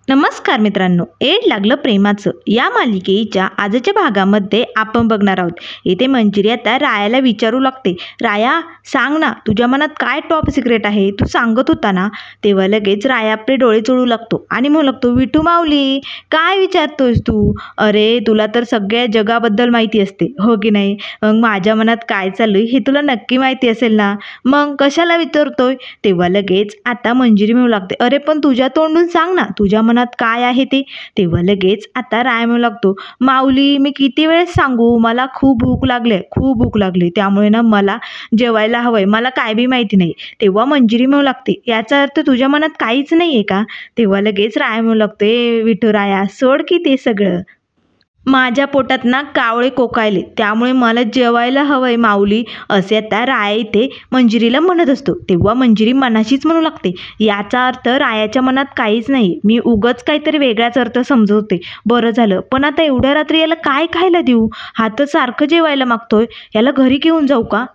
नमस्कार मित्रांनो, एड लागलं प्रेमाचं या मालिकेच्या आजच्या भागामध्ये आपण बघणार आहोत. इथे मंजिरी आता रायाला विचारू लागते, राया सांग ना, तुझ्या मनात काय टॉप सिक्रेट आहे, तू सांगत होता ना. तेव्हा लगेच राया आपले डोळे चोळू लागतो आणि म्हणू लागतो, विठू माऊली काय विचारतोयस तू? अरे तुला तर सगळ्या जगाबद्दल माहिती असते हो की नाही? मग माझ्या मनात काय चालू हे तुला नक्की माहिती असेल ना, मग कशाला विचारतोय? तेव्हा लगेच आता मंजिरी म्हणू लागते, अरे पण तुझ्या तोंडून सांग ना, तुझ्या मनात काय आहे ते. तेव्हा लगेच आता राय म्हणू लागतो, माऊली मी किती वेळेस सांगू, मला खूप भूक लागले, खूप भूक लागली, त्यामुळे ना मला जेवायला हवंय, मला काय बी माहिती नाही. तेव्हा मंजिरी म्हणू लागते, याचा अर्थ तुझ्या मनात काहीच नाहीये का? तेव्हा लगेच राय म्हणू लागते, विठुराया सोड की ते सगळं, माझ्या पोटात ना कावळे कोकायले, त्यामुळे मला जेवायला हवंय माऊली, असे आता राया इथे मंजिरीला म्हणत असतो. तेव्हा मंजिरी मनाशीच म्हणू लागते, याचा अर्थ रायाच्या मनात काहीच नाही, मी उगच काहीतरी वेगळाच अर्थ समजवते. बरं झालं, पण आता एवढ्या रात्री याला काय खायला देऊ? हा तर सारखं जेवायला मागतोय, याला घरी घेऊन जाऊ का?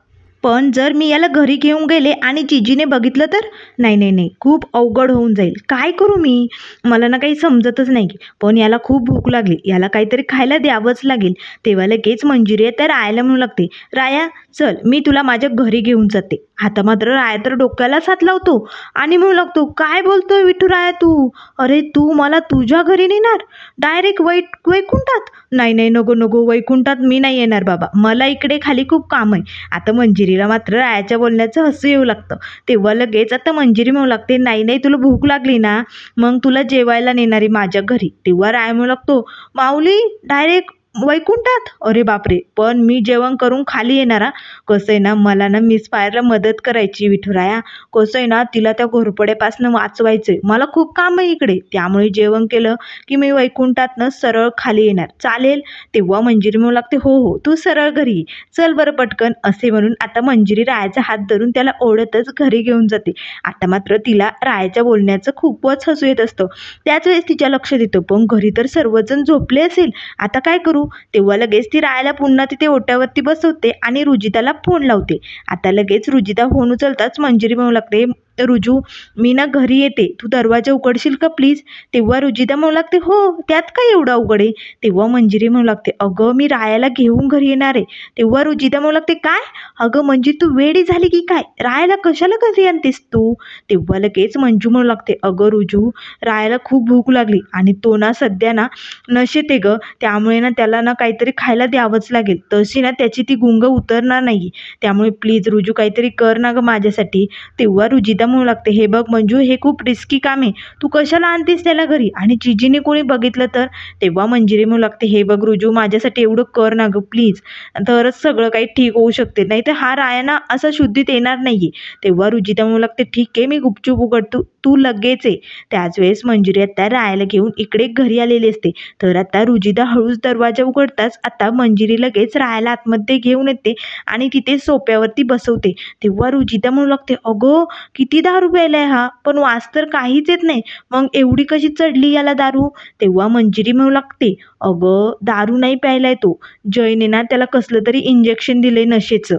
पण जर मी याला घरी घेऊन गेले आणि जिजीने बघितलं तर? नाही नाही नाही, खूप अवघड होऊन जाईल. काय करू मी? मला ना काही समजतच नाही. पण याला खूप भूक लागली, याला काहीतरी खायला द्यावंच लागेल. तेव्हा लगेच मंजिरी तर रायाला म्हणू लागते, राया चल मी तुला माझ्या घरी घेऊन जाते. आता मात्र राया तर डोक्यालाच हात लावतो आणि म्हणू लागतो, काय बोलतोय विठुराया तू? अरे तू मला तुझ्या घरी नेणार? डायरेक्ट वैकुंठात? नाही नाही, नको नको, वैकुंठात मी नाही येणार बाबा, मला इकडे खाली खूप काम आहे. आता मंजिरीला मात्र रायाच्या बोलण्याचं हसू येऊ लागतं. तेव्हा लगेच आता मंजिरी म्हणू लागते, नाही नाही, तुला भूक लागली ना, मग तुला जेवायला नेणारी माझ्या घरी. तेव्हा राय म्हणू लागतो, माऊली डायरेक्ट वैकुंठात? अरे बापरे, पण मी जेवण करून खाली येणार हा. कसं आहे ना, मला ना मिस फायरला मदत करायची विठुराया, कसं आहे ना, तिला त्या घोरपड्यापासून वाचवायचंय, मला खूप काम आहे इकडे, त्यामुळे जेवण केलं की मी वैकुंठातनं सरळ खाली येणार, चालेल? तेव्हा मंजिरी म्हणू लागते, हो हो, तू सरळ घरी चल बरं पटकन, असे म्हणून आता मंजिरी रायाचा हात धरून त्याला ओढतच घरी घेऊन जाते. आता मात्र तिला रायाच्या बोलण्याचं खूपच हसू येत असतं. त्याच वेळेस तिच्या लक्षात येतं, पण घरी तर सर्वजण झोपले असेल, आता काय करू? तेव्हा लगेच ती रायाला पुन्हा तिथे ओट्यावरती बसवते आणि रुजिताला फोन लावते. आता लगेच रुजिता फोन उचलताच मंजिरी म्हणू लागते, रुजू मी ना घरी येते, तू दरवाजा उघडशील का प्लीज? तेव्हा रुजिता म्हणू लागते, हो, त्यात काय एवढं अवघड आहे? तेव्हा मंजिरी म्हणू लागते, अगं मी रायाला घेऊन घरी येणार आहे. तेव्हा रुजिता म्हणू लागते, काय? अगं म्हणजे तू वेडी झाली की काय? रायाला कशाला घरी आणतेस तू? तेव्हा लगेच मंजू म्हणू लागते, अगं रुजू, रायाला खूप भूक लागली आणि तो ना सध्या ना नशेत आहे ग, त्यामुळे ना त्याला ना काहीतरी खायला द्यावंच लागेल, तशी ना त्याची ती गुंग उतरणार नाही, त्यामुळे प्लीज रुजू काहीतरी कर ना ग माझ्यासाठी. तेव्हा रुजिता म्हणू लागते, हे बघ मंजू, हे खूप रिस्की काम आहे, तू कशाला आणतेस त्याला घरी, आणि जिजीने कोणी बघितलं तर? तेव्हा मंजिरी म्हणू लागते, हे बघ रुजू, माझ्यासाठी एवढं कर ना ग प्लीज, तरच सगळं काही ठीक होऊ शकते, नाही तर हा रायाना असा शुद्धीत येणार नाहीये. तेव्हा रुजिता म्हणू लागते, ठीक आहे, मी गुपचूप उघडतो, तू लगेच आहे. त्याच वेळेस मंजिरी आता रायाला घेऊन इकडे घरी आलेली असते. तर आता रुजिता हळूच दरवाजा उघडताच आता मंजिरी लगेच रायाला आतमध्ये घेऊन येते आणि तिथे सोप्यावरती बसवते. तेव्हा रुजिता म्हणू लागते, अगो किती दारू प्यायलाय हा, पण वास तर काहीच येत नाही, मग एवढी कशी चढली याला दारू? तेव्हा मंजिरी म्हणू लागते, अगं दारू नाही प्यायलाय तो, जयने ना त्याला कसलं तरी इंजेक्शन दिलंय नशेचं,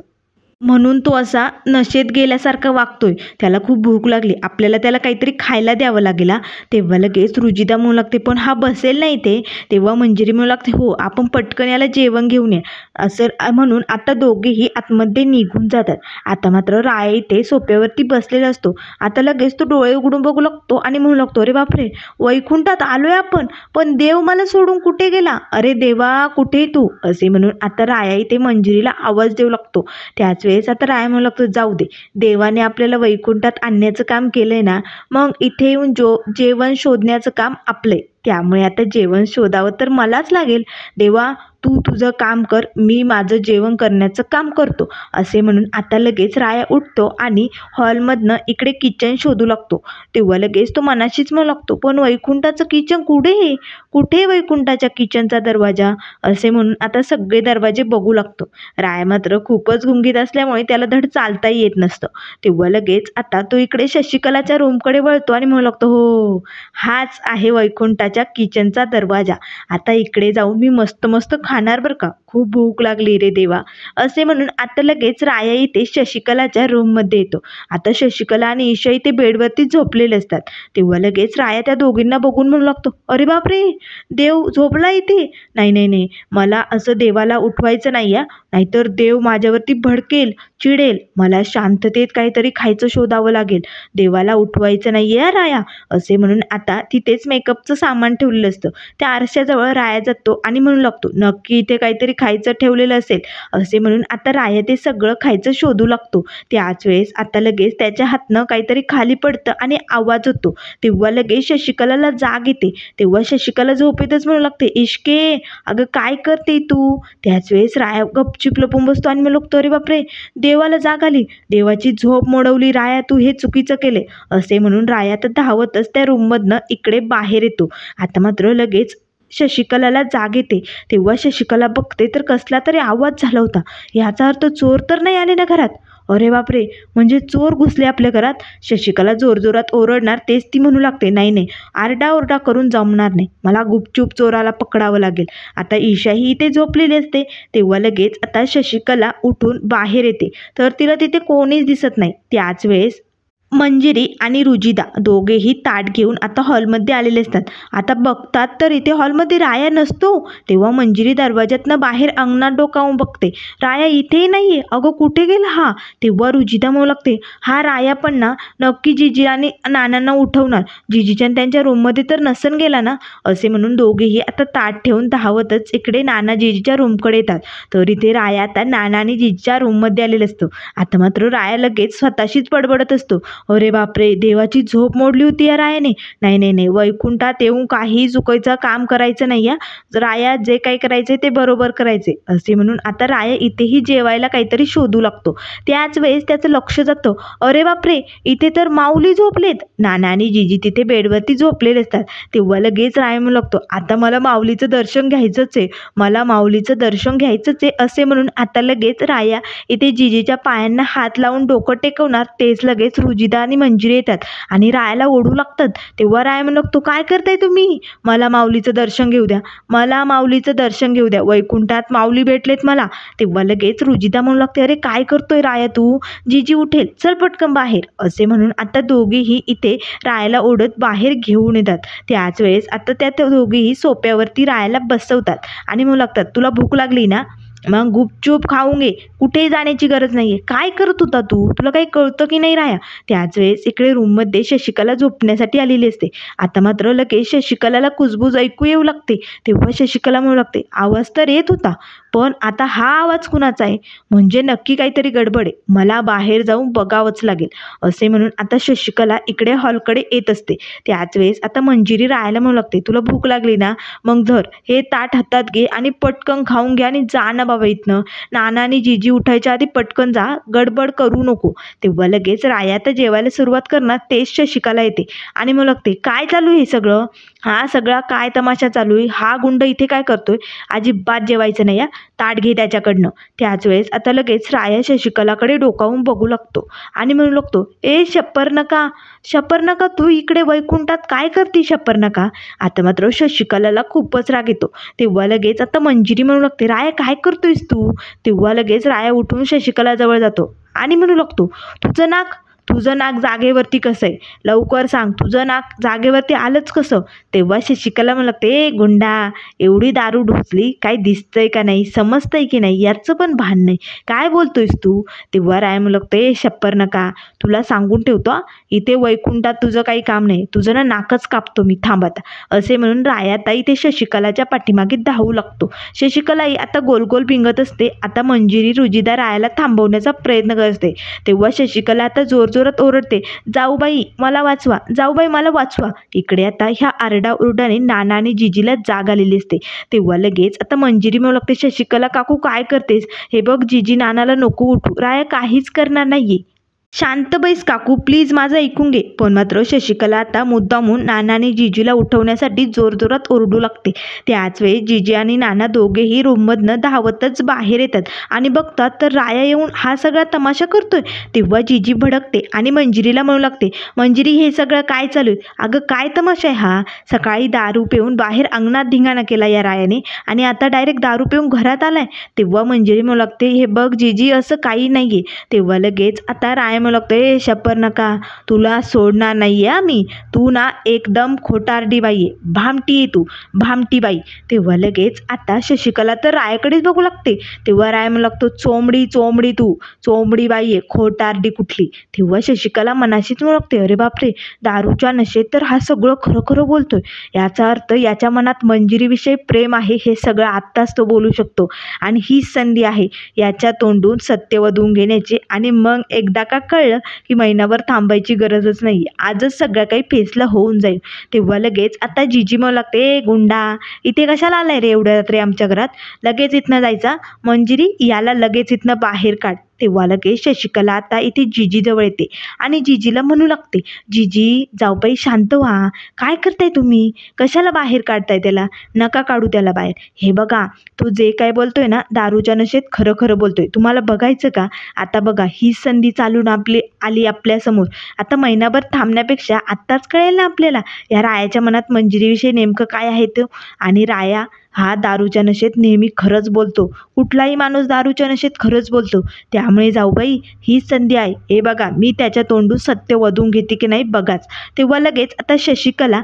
म्हणून तो असा नशेत गेल्यासारखा वागतोय, त्याला खूप भूक लागली, आपल्याला त्याला काहीतरी खायला द्यावं लागेल. तेव्हा लगेच रुजिता म्हणू लागते, पण हा बसेल नाही ते? तेव्हा मंजिरी म्हणू लागते, हो, आपण पटकन याला जेवण घेऊन ये, असं म्हणून आता दोघेही आतमध्ये निघून जातात. आता मात्र राय इथे सोप्यावरती बसलेला असतो. आता लगेच तो डोळे उघडून बघू लागतो आणि म्हणू लागतो, अरे बापरे, वैकुंठात आलोय आपण, पण देव मला सोडून कुठे गेला? अरे देवा कुठे तू? असे म्हणून आता राया इथे मंजिरीला आवाज देऊ लागतो. त्याच वेळेस आता राय म्हणू लागतो, जाऊ दे, देवाने आपल्याला वैकुंठात आणण्याचं काम केलंय ना, मग इथे येऊन जेवण शोधण्याचं काम आपलंय, त्यामुळे आता जेवण शोधावं तर मलाच लागेल. देवा तू तुझं काम कर, मी माझं जेवण करण्याचं काम करतो. असे म्हणून आता लगेच राया उठतो आणि हॉलमधनं इकडे किचन शोधू लागतो. तेव्हा लगेच तो मनाशीच म्हणू लागतो, पण वैकुंठाचं किचन कुठे आहे? कुठे वैकुंठाच्या किचनचा दरवाजा? असे म्हणून आता सगळे दरवाजे बघू लागतो. राया मात्र खूपच गुंगीत असल्यामुळे त्याला धड चालताही येत नसतं. तेव्हा लगेच आता तो इकडे शशिकलाच्या रूमकडे वळतो आणि म्हणू लागतो, हो, हाच आहे वैकुंठाच्या किचनचा दरवाजा, आता इकडे जाऊन मी मस्त मस्त खाणार बरं का, खूप भूक लागली रे देवा. असे म्हणून आता लगेच राया इथे शशिकलाच्या रूममध्ये येतो. आता शशिकला आणि ईशा इथे बेडवरती झोपलेले असतात. तेव्हा लगेच राया त्या दोघींना बघून म्हणू लागतो, अरे बापरे, देव झोपला इथे. नाही नाही नाही, मला असं देवाला उठवायचं नाही या, नाहीतर देव माझ्यावरती भडकेल, चिडेल. मला शांततेत काहीतरी खायचं शोधावं लागेल. देवाला उठवायचं नाही आहे राया. असे म्हणून आता तिथेच मेकअपचं सामान ठेवलेलं असतं. त्या आरशाजवळ राया जातो आणि म्हणू लागतो, नक्की इथे काहीतरी खायचं ठेवलेलं असेल. असे म्हणून आता राया ते सगळं खायचं शोधू लागतो. त्याच वेळेस आता लगेच त्याच्या हातनं काहीतरी खाली पडतं आणि आवाज होतो. तेव्हा लगेच शशिकलाला जाग येते. तेव्हा शशिकला झोपेतच म्हणू लागते, इश्के, अगं काय करते तू. त्याच वेळेस राया गपचूप लपून बसतो आणि म्हणू लागतो, अरे बापरे, देवाला जाग आली. देवाची झोप मोडवली राया, तू हे चुकीचं केले. असे म्हणून राया तर धावतच त्या रूममधनं इकडे बाहेर येतो. आता मात्र लगेच शशिकलाला जाग येते. तेव्हा शशिकला बघते तर कसला तरी आवाज झाला होता. याचा अर्थ चोर तर नाही आले ना घरात. अरे बापरे, म्हणजे चोर घुसले आपल्या घरात. शशिकला जोरजोरात ओरडणार तेच ती म्हणू लागते, नाही नाही, आरडाओरडा करून जमणार नाही, मला गुपचूप चोराला पकडावं लागेल. आता ईशाही इथे झोपलेली असते. तेव्हा लगेच आता शशिकला उठून बाहेर येते तर तिला तिथे कोणीच दिसत नाही. त्याच वेळेस मंजिरी आणि रुजिदा दोघेही ताट घेऊन आता हॉलमध्ये आलेले असतात. आता बघतात तर इथे हॉलमध्ये राया नसतो. तेव्हा मंजिरी दरवाज्यातनं बाहेर अंगणात डोकावून बघते, राया इथेही नाहीये. अगं कुठे गेला हा. तेव्हा रुजिदा म्हणू लागते, हा राया पण ना नक्की जिजी आणि नानांना उठवणार. जिजीच्या त्यांच्या रूममध्ये तर नसन गेला ना. असे म्हणून दोघेही आता ताट ठेवून धावतच इकडे नाना जिजीच्या रूमकडे येतात. तर इथे राया आता नाना आणि जिजीच्या रूममध्ये आलेला असतो. आता मात्र राया लगेच स्वतःशीच बडबडत असतो, अरे बापरे, देवाची झोप मोडली होती या रायाने. नाही नाही नाही, वैकुंठात येऊन काही चुकायचं काम करायचं नाही या. राया जे काही करायचे ते बरोबर करायचे. असे म्हणून आता राया इथेही जेवायला काहीतरी शोधू लागतो. त्याच वेळेस त्याचं लक्ष जातं, अरे बापरे, इथे तर माऊली झोपलेत. नाना आणि जिजी तिथे बेडवरती झोपलेले असतात. तेव्हा लगेच राया म्हणू लागतो, आता मला माऊलीचं दर्शन घ्यायचंच आहे, मला माऊलीचं दर्शन घ्यायचंच आहे. असे म्हणून आता लगेच राया इथे जिजीच्या पायांना हात लावून डोकं टेकवणार तेच लगेच रुजिदा आणि मंजिरी येतात आणि रायाला ओढू लागतात. तेव्हा राया म्हणू लागतो, काय करताय तुम्ही. मला माऊलीचं दर्शन घेऊ द्या, मला माऊलीचं दर्शन घेऊ द्या, वैकुंठात माऊली भेटलेत मला. तेव्हा लगेच रुजिदा म्हणू लागते, अरे काय करतोय राया तू, जिजी उठेल, चल पटकन बाहेर. असे म्हणून आता दोघेही इथे रायाला ओढत बाहेर घेऊन येतात. त्याच वेळेस आता त्या दोघेही सोप्यावरती रायाला बसवतात आणि म्हणू लागतात, तुला भूक लागली ना, मग गुपचूप खाऊन घे, कुठेही जाण्याची गरज नाहीये. काय करत होता तू, तुला काही कळतं की नाही राया. त्याच वेळेस इकडे रूममध्ये शशिकला झोपण्यासाठी आलेली असते. आता मात्र लगेच शशिकलाला कुजबूज ऐकू येऊ लागते. तेव्हा शशिकला म्हणू लागते, आवाज तर येत होता, पण आता हा आवाज कुणाचा आहे, म्हणजे नक्की काहीतरी गडबड आहे, मला बाहेर जाऊन बघावंच लागेल. असे म्हणून आता शशिकला इकडे हॉलकडे येत असते. त्याच वेळेस आता मंजिरी रायाला म्हणू लागते, तुला भूक लागली ना, मग धर हे ताट हातात घे आणि पटकन खाऊन घे आणि जा ना बाबा इथनं. नाना आणि जिजी उठायच्या आधी पटकन जा, गडबड करू नको. तेव्हा लगेच राया तर जेवायला सुरुवात करणार तेच शशिकला येते आणि म्हणू लागते, काय चालू आहे हे सगळं, हा सगळा काय तमाशा चालू आहे, हा गुंड इथे काय करतोय, अजिबात जेवायचं नाही या, ताट घे त्याच्याकडनं. त्याच वेळेस आता लगेच राया शशिकलाकडे डोकावून बघू लागतो आणि म्हणू लागतो, ए शप्परनका, शप्परनका, तू इकडे वैकुंठात काय करते शप्परनका. आता मात्र शशिकलाला खूपच राग येतो. तेव्हा लगेच आता मंजिरी म्हणू लागते, राया काय करतोयस तू. तेव्हा लगेच राया उठून शशिकला जवळ जातो आणि म्हणू लागतो, तुझं नाक जागेवरती कसं आहे, लवकर सांग, तुझं नाक जागेवरती आलंच कसं. तेव्हा शशिकला म्हणू लागते, ए गुंडा, एवढी दारू ढोसली, काय दिसतंय का नाही, समजतंय की नाही, याचं पण भान नाही, काय बोलतोयस तू. तेव्हा राया म्हणू लागते, शप्पर नका, तुला सांगून ठेवतो, इथे वैकुंठात तुझं काही काम नाही, तुझं ना नाकच कापतो मी, थांब आता. असे म्हणून रायाताई ते शशिकलाच्या पाठीमागे धावू लागतो. शशिकलाही आता गोल गोल भिंगत असते. आता मंजिरी रुजिदा रायाला थांबवण्याचा प्रयत्न करते. तेव्हा शशिकला आता जोरात ओरडते, जाऊबाई मला वाचवा, जाऊबाई मला वाचवा. इकडे आता ह्या आरडाओरडाने नाना आणि जिजीला जाग आलेली असते. तेव्हा लगेच आता मंजिरी म्हणू लागते, शशिकला काकू काय करतेस, हे बघ जिजी नानाला नको उठू, राया काहीच करणार नाहीये. शांत बैस काकू, प्लीज माझं ऐकून घे. पण मात्र शशिकला आता मुद्दामून नाना आणि जीजीला उठवण्यासाठी जोरजोरात ओरडू लागते. त्याच वेळी जीजी आणि नाना दोघेही रूममधनं धावतच बाहेर येतात आणि बघतात तर राया येऊन हा सगळा तमाशा करतोय. तेव्हा जीजी भडकते आणि मंजिरीला म्हणू लागते, मंजिरी हे सगळं काय चालू आहे? अगं काय तमाशा आहे हा? सकाळी दारू पिऊन बाहेर अंगणात धिंगाणा केला या रायाने आणि आता डायरेक्ट दारू पिऊन घरात आलाय. तेव्हा मंजिरी म्हणू लागते, हे बघ जीजी असं काही नाहीये. तेव्हा लगेच आता राया म्हणू लागतो, ए शपर नका, तुला सोडणार नाही आहे मी. तू ना एकदम खोटारडी बाई आहे, भामटी आहे तू, भामटी बाई. तेव्हा लगेच आता शशिकला तर रायाकडेच बघू लागते. तेव्हा राय म्हणू लागतो, चोंबडी चोंबडी तू, चोंबडी बाई आहे, खोटारडी कुठली. तेव्हा शशिकला मनाशीच म्हणू लागते, अरे बापरे, दारूच्या नशेत तर हा सगळं खरं खरं बोलतोय. याचा अर्थ याच्या मनात मंजिरीविषयी प्रेम आहे, हे सगळं आत्ताच तो बोलू शकतो आणि हीच संधी आहे याच्या तोंडून सत्य वधवून घेण्याची. आणि मग एकदा का कळलं की महिनाभर थांबायची गरजच नाही, आजच सगळं काही फेसला होऊन जाईल. तेव्हा लगेच आता जीजी म्हणू लागते, ए गुंडा, इथे कशाला आलाय रे एवढ्या रात्री आमच्या घरात? लगेच इथनं जायचा. मंजिरी, याला लगेच इथनं बाहेर काढ. तेव्हा लगेच शशिकला आता इथे जीजीजवळ येते आणि जीजीला म्हणू लागते, जीजी जाऊबाई शांत व्हा, काय करताय तुम्ही? कशाला बाहेर काढताय त्याला? नका काढू त्याला बाहेर. हे बघा, तो जे काय बोलतोय ना दारूच्या नशेत खरं खरं बोलतोय. तुम्हाला बघायचं का? आता बघा, ही संधी चालून आली आपल्यासमोर. आता महिनाभर थांबण्यापेक्षा आत्ताच कळेल ना आपल्याला या रायाच्या मनात मंजिरीविषयी नेमकं काय आहे ते. आणि राया हा दारूच्या नशेत नेहमी खरंच बोलतो, कुठलाही माणूस दारूच्या नशेत खरंच बोलतो. त्यामुळे जाऊबाई, हीच संधी आहे. हे बघा, मी त्याच्या तोंडून सत्य वधवून घेते की नाही बघाच. तेव्हा लगेच आता शशिकला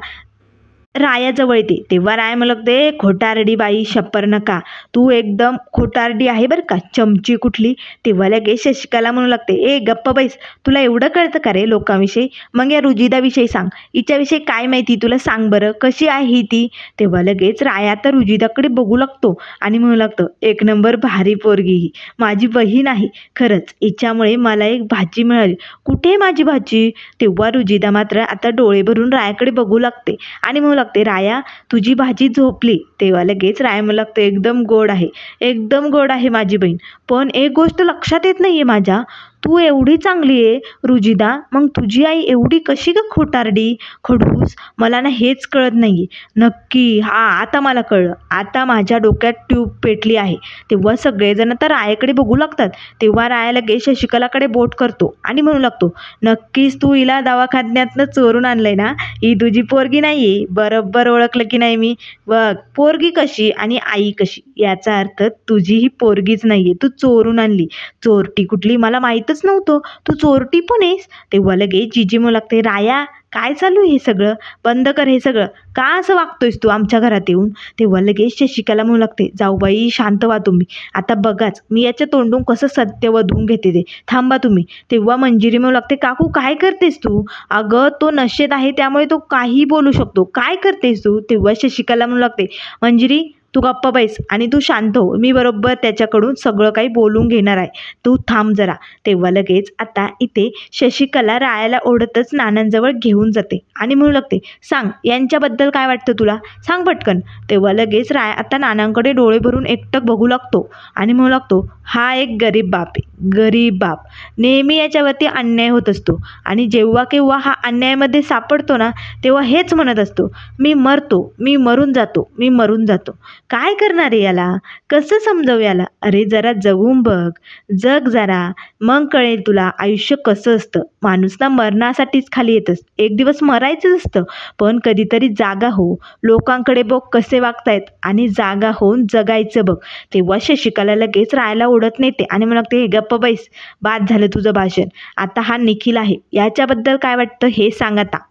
रायाजवळ येते. तेव्हा राय म्हणू लागते, खोटारडी बाई, शप्पर नका, तू एकदम खोटारडी आहे बरं का, चमची कुठली. तेव्हा लगेच शशिकला म्हणू लागते, ए गप्प बैस, तुला एवढं कळतं का रे लोकांविषयी? मग या रुजिदाविषयी सांग, हिच्याविषयी काय माहिती तुला, सांग बरं, कशी आहे ही ती? तेव्हा लगेच राया तर रुजिदाकडे बघू लागतो आणि म्हणू लागतो, एक नंबर भारी पोरगी ही, माझी बहीण आहे खरंच, हिच्यामुळे मला एक भाची मिळाली. कुठे माझी भाची? तेव्हा रुजिदा मात्र आता डोळे भरून रायाकडे बघू लागते आणि म्हणू लागते, राया तुझी भाजी झोपली. तेव्हा लगेच राया म्हणू लागते, एकदम गोड आहे, एकदम गोड आहे माझी बहीण. पण एक गोष्ट लक्षात येत नाहीये माझ्या, तू एवढी चांगली आहे रुजिदा, मग तुझी आई एवढी कशी ग खोटारडी, खडूस? मला ना हेच कळत नाहीये नक्की. हा, आता मला कळलं, आता माझ्या डोक्यात ट्यूब पेटली आहे. तेव्हा सगळेजण तर रायाकडे बघू लागतात. तेव्हा राया लगेच शशिकलाकडे बोट करतो आणि म्हणू लागतो, नक्कीच तू हिला दवाखान्यातनं चोरून आणलंय ना? ही तुझी पोरगी नाहीये, बरोबर ओळखलं की नाही मी? बघ, पोरगी कशी आणि आई कशी, याचा अर्थ तुझी ही पोरगीच नाहीये, तू चोरून आणली. चोरटी कुठली, मला माहीतच नव्हतं तू चोरटी पण आहेस. तेव्हा लगेच जीजी म्हणू लागते, राया काय चालू हे सगळं? बंद कर हे सगळं, का असं वागतोयस तू आमच्या घरात येऊन? तेव्हा लगेच शशिकला म्हणू लागते, जाऊबाई शांत व्हा तुम्ही, आता बघाच मी याच्या तोंडून कसं सत्य वधवून घेते ते, थांबा तुम्ही. तेव्हा मंजिरी म्हणू लागते, काकू काय करतेस तू? अगं तो नशेत आहे त्यामुळे तो काही बोलू शकतो, काय करतेस तू? तेव्हा शशिकला म्हणू लागते, मंजिरी तू गप्प बैस आणि तू शांत हो, मी बरोबर त्याच्याकडून सगळं काही बोलून घेणार आहे, तू थांब जरा. तेव्हा लगेच आता इथे शशिकला रायाला ओढतच नानांजवळ घेऊन जाते आणि म्हणू लागते, सांग यांच्याबद्दल काय वाटतं तुला, सांग पटकन. तेव्हा लगेच राया आता नानांकडे डोळे भरून एकटक बघू लागतो आणि म्हणू लागतो, हा एक गरीब बाप आहे, गरीब बाप, नेहमी याच्यावरती अन्याय होत असतो आणि जेव्हा केव्हा हा अन्यायामध्ये सापडतो ना तेव्हा हेच म्हणत असतो, मी मरतो, मी मरून जातो, मी मरून जातो. काय करणार आहे याला, कसं समजावं याला? अरे जरा जगून बघ, जग जरा, मग कळेल तुला आयुष्य कसं असतं. माणूस ना मरणासाठीच खाली येतच, एक दिवस मरायचंच असतं. पण कधीतरी जागा हो, लोकांकडे बघ कसे वागतायत आणि जागा होऊन जगायचं बघ. तेव्हा शशिकला लगेच रायाला ओढत नेते आणि म्हणू लागते, गप्प बैस, बाद झालं तुझं भाषण. आता हा निखिल आहे, याच्याबद्दल काय वाटतं हे सांग आता.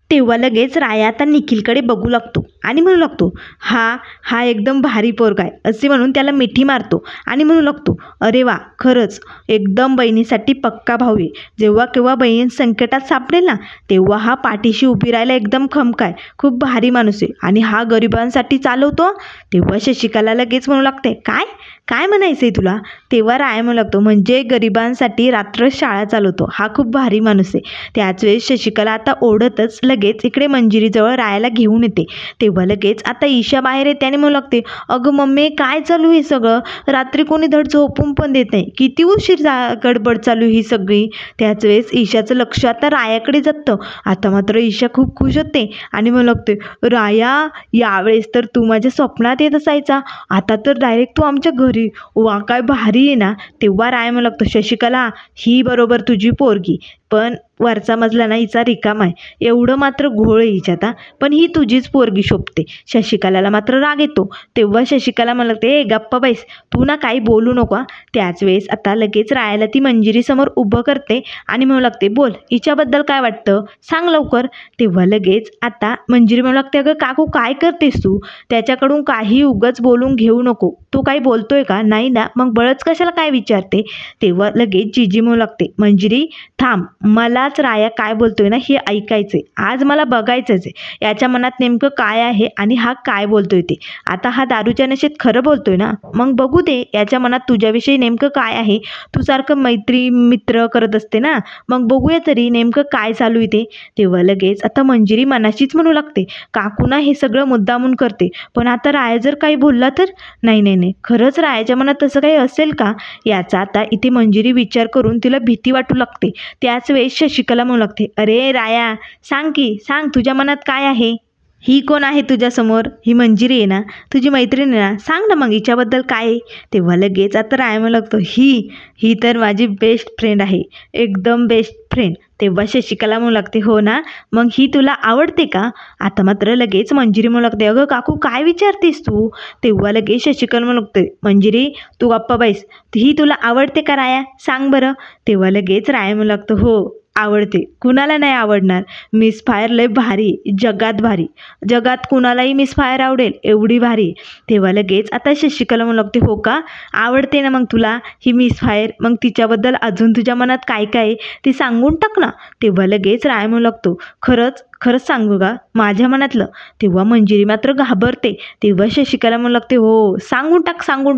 तेव्हा लगेच राया आता निखिलकडे बघू लागतो आणि म्हणू लागतो, हा एकदम भारी पोरगा आहे, असे म्हणून त्याला मिठी मारतो आणि म्हणू लागतो, अरे वा, खरंच एकदम बहिणीसाठी पक्का भाऊ आहे. जेव्हा केव्हा बहीण संकटात सापडेल ना तेव्हा हा पाठीशी उभी राहायला एकदम खमका आहे, खूप भारी माणूस आहे आणि हा गरिबांसाठी चालवतो. तेव्हा शशिकला लगेच म्हणू लागते, काय काय म्हणायचंय तुला? तेव्हा राया म्हणू लागतो, म्हणजे गरिबांसाठी रात्र शाळा चालवतो हा खूप भारी माणूस आहे. त्याच वेळेस शशिकला आता ओढतच लगेच इकडे मंजिरीजवळ रायाला घेऊन येते. तेव्हा लगेच आता ईशा बाहेर येते आणि म्हणू लागते, अगं मम्मी काय चालू आहे सगळं? रात्री कोणी धड झोपून पण देत नाही, किती उशीर गडबड चालू ही सगळी. त्याच वेळेस ईशाचं लक्ष आता रायाकडे जातं. आता मात्र ईशा खूप खुश होते आणि म्हणू लागते, राया यावेळेस तर तू माझ्या स्वप्नात येत असायचा, आता तर डायरेक्ट तू आमच्या घरी, वा काय भारी आहे ना. तेव्हा राया म्हणू लागतो, शशिकला ही बरोबर तुझी पोरगी, पण वरचा मजला ना हिचा रिकामा आहे, एवढं मात्र घोळ आहे हिच्यात, पण ही तुझीच पोरगी शोभते. शशिकलाला मात्र राग येतो. तेव्हा शशिकला म्हणू लागते, ए गप्पा बैस, तू ना काही बोलू नको. त्याच वेळेस आता लगेच रायाला ती मंजिरीसमोर उभं करते आणि म्हणू लागते, बोल हिच्याबद्दल काय वाटतं, सांग लवकर. तेव्हा लगेच आता मंजिरी म्हणू लागते, अगं काकू काय करतेस तू? त्याच्याकडून काही उगाच बोलून घेऊ नको, तो काही बोलतोय का? नाही ना, मग बळच कशाला काय विचारते. तेव्हा लगेच जीजी म्हणू लागते, मंजिरी थांब, मलाच राया काय बोलतोय ना हे ऐकायचंय, आज मला बघायचंच आहे याच्या मनात नेमकं काय आहे आणि हा काय बोलतोय ते. आता हा दारूच्या नशेत खरं बोलतोय ना, मग बघू दे याच्या मनात तुझ्याविषयी नेमकं काय आहे. तू सारखं मैत्री मित्र करत असते ना, मग बघूया तरी नेमकं काय चालू आहे ते. तेव्हा लगेच आता मंजिरी मनाशीच म्हणू लागते, काकू ना हे सगळं मुद्दामून करते, पण आता राया जर काही बोलला तर? नाही नाही नाही, खरंच रायाच्या मनात तसं काही असेल का? याचा आता इथे मंजिरी विचार करून तिला भीती वाटू लागते. त्याच वेळेस शशिकला म्हणू लागते, अरे राया सांग की, सांग तुझ्या मनात काय आहे? ही कोण आहे तुझ्यासमोर? ही मंजिरी आहे ना, तुझी मैत्रीण आहे ना, सांग ना मग हिच्याबद्दल काय आहे. तेव्हा लगेच आता राया म्हणू लागतो, ही ही तर माझी बेस्ट फ्रेंड आहे, एकदम बेस्ट फ्रेंड. तेव्हा शशिकला म्हणू लागते, हो ना, मग ही तुला आवडते का? आता मात्र लगेच मंजिरी म्हणू लागते, अगं काकू काय विचारतेस तू? तेव्हा लगेच शशिकला म्हणू लागते, मंजिरी तू गप्पा बैस, ही तुला आवडते का राया, सांग बरं. तेव्हा लगेच राया म्हणू लागतो, हो आवडते, कुणाला नाही आवडणार, मिस फायर लय भारी, जगात भारी, जगात कुणालाही मिस फायर आवडेल एवढी भारी. तेव्हा लगेच आता शशिकला म्हणू लागते, हो का, आवडते ना मग तुला ही मिस फायर, मग तिच्याबद्दल अजून तुझ्या मनात काय काय आहे ते सांगून टाक ना. तेव्हा लगेच राया म्हणू लागतो, खरंच खरंच सांगू का माझ्या मनातलं? तेव्हा मंजिरी मात्र घाबरते. तेव्हा शशिकला म्हणू लागते, हो सांगून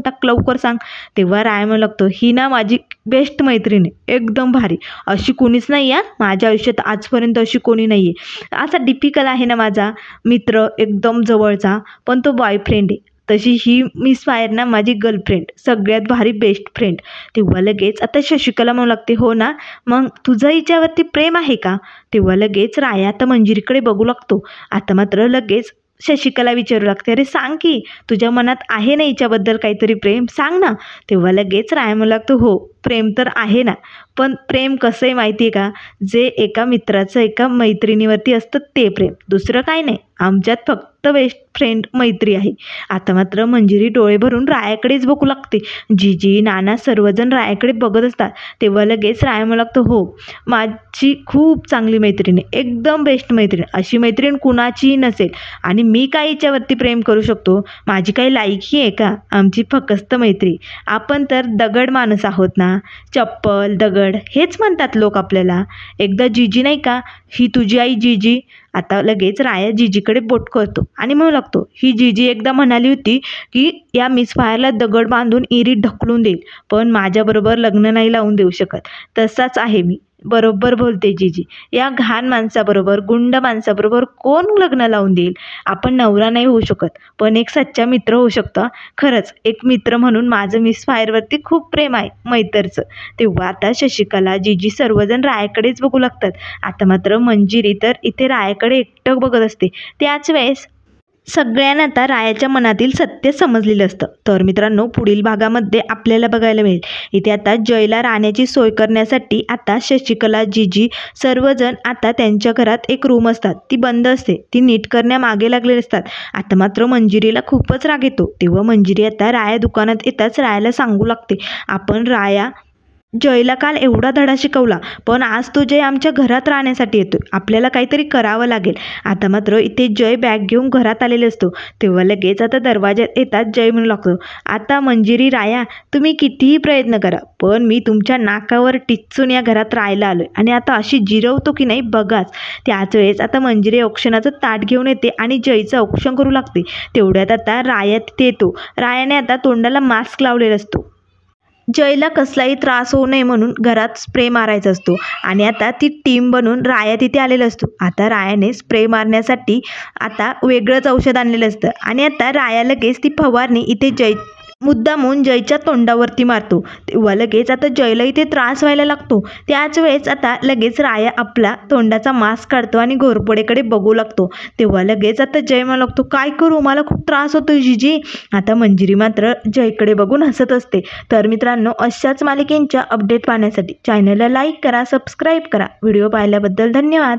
टाक लवकर सांग. तेव्हा राया म्हणू लागतो, ही ना माझी बेस्ट मैत्रीण आहे, एकदम भारी, अशी कोणीच नाही आहे माझ्या आयुष्यात आजपर्यंत, अशी कोणी नाही आहे. असा डिफिकल्ट आहे ना माझा मित्र एकदम जवळचा, पण तो बॉयफ्रेंड आहे, तशी ही मिस फायर ना माझी गर्लफ्रेंड, सगळ्यात भारी बेस्ट फ्रेंड. तेव्हा लगेच आता शशिकला म्हणू लागते, हो ना, मग तुझं हिच्यावरती प्रेम आहे का? तेव्हा लगेच राया आता मंजिरीकडे बघू लागतो. आता मात्र लगेच शशिकला विचारू लागते, अरे सांग की तुझ्या मनात आहे ना हिच्याबद्दल काहीतरी प्रेम, सांग ना. तेव्हा लगेच राया म्हणू लागतो, हो प्रेम तर आहे ना, पण प्रेम कसं आहे माहिती आहे का, जे एका मित्राचं एका मैत्रिणीवरती असतं ते प्रेम, दुसरं काय नाही, आमच्यात फक्त बेस्ट फ्रेंड मैत्री आहे. आता मात्र मंजिरी डोळे भरून रायाकडेच बघू लागते. जीजी नाना सर्वजण रायाकडे बघत असतात. तेव्हा लगेच राया म्हणू लागतो, हो माझी खूप चांगली मैत्रीण आहे, एकदम बेस्ट मैत्रीण, अशी मैत्रीण कुणाचीही नसेल, आणि मी काय हिच्यावरती प्रेम करू शकतो, माझी काही लायकी आहे का, आमची फक्त मैत्री, आपण तर दगड माणूस आहोत ना, चप्पल दगड हेच म्हणतात लोक आपल्याला. एकदा जीजी नाही का, ही तुझी आई जीजी. आता लगेच राया जीजीकडे बोट करतो आणि म्हणू लागतो, ही जीजी एकदा म्हणाली होती की या मिस फायरला दगड बांधून इरीत ढकलून देईल, पण माझ्याबरोबर लग्न नाही लावून देऊ शकत, तसाच आहे मी, बरोबर बोलते जीजी, या घाण माणसाबरोबर गुंड माणसाबरोबर कोण लग्न लावून देईल. आपण नवरा नाही होऊ शकत, पण एक सच्चा मित्र होऊ शकतो. खरंच एक मित्र म्हणून माझं मिस फायरवरती खूप प्रेम आहे मैतरचं. तेव्हा आता शशिकला जीजी सर्वजण रायाकडेच बघू लागतात. आता मात्र मंजिरी तर इथे रायाकडे एकटक बघत असते. त्याच वेळेस सगळ्यांना आता रायाच्या मनातील सत्य समजलेलं असतं. तर मित्रांनो, पुढील भागामध्ये आपल्याला बघायला मिळेल, इथे आता जयला राहण्याची सोय करण्यासाठी आता शशिकला जीजी सर्वजण आता त्यांच्या घरात एक रूम असतात ती बंद असते, ती नीट करण्यामागे लागलेले असतात. आता मात्र मंजिरीला खूपच राग येतो. तेव्हा मंजिरी आता राया दुकानात येताच रायाला सांगू लागते, आपण राया जयला काल एवढा धडा शिकवला, पण आज तो जय आमच्या घरात राहण्यासाठी येतोय. आपल्याला काहीतरी करावं लागेल. आता मात्र इथे जय बॅग घेऊन घरात आलेले असतो. तेव्हा लगेच आता दरवाज्यात येतात जय म्हणू लागतो, आता मंजिरी, राया, तुम्ही कितीही प्रयत्न करा, पण मी तुमच्या नाकावर टिच्चून या घरात राहायला आलोय आणि आता अशी जिरवतो की नाही बघाच. त्याच वेळेस आता मंजिरी औक्षणाचं ताट घेऊन येते आणि जयचं औक्षण करू लागते. तेवढ्यात आता राया तिथे येतो. रायाने आता तोंडाला मास्क लावलेला असतो. जयला कसलाही त्रास होऊ नये म्हणून घरात स्प्रे मारायचा असतो आणि आता ती टीम बनून राया तिथे आलेला असतो. आता रायाने स्प्रे मारण्यासाठी आता वेगळंच औषध आणलेलं असतं आणि आता राया लगेच ती फवारणी इथे मुद्दामून जयच्या तोंडावरती मारतो. तेव्हा लगेच आता जयला इथे त्रास व्हायला लागतो. त्याच वेळेस आता लगेच राया आपला तोंडाचा मास्क काढतो आणि घोरपडेकडे बघू लागतो. तेव्हा लगेच आता जय म्हणू लागतो, काय करू, मला खूप त्रास होतोय जीजी. आता मंजिरी मात्र जयकडे बघून हसत असते. तर मित्रांनो, अशाच मालिकेंच्या अपडेट पाहण्यासाठी चॅनलला लाईक करा, सबस्क्राईब करा. व्हिडिओ पाहिल्याबद्दल धन्यवाद.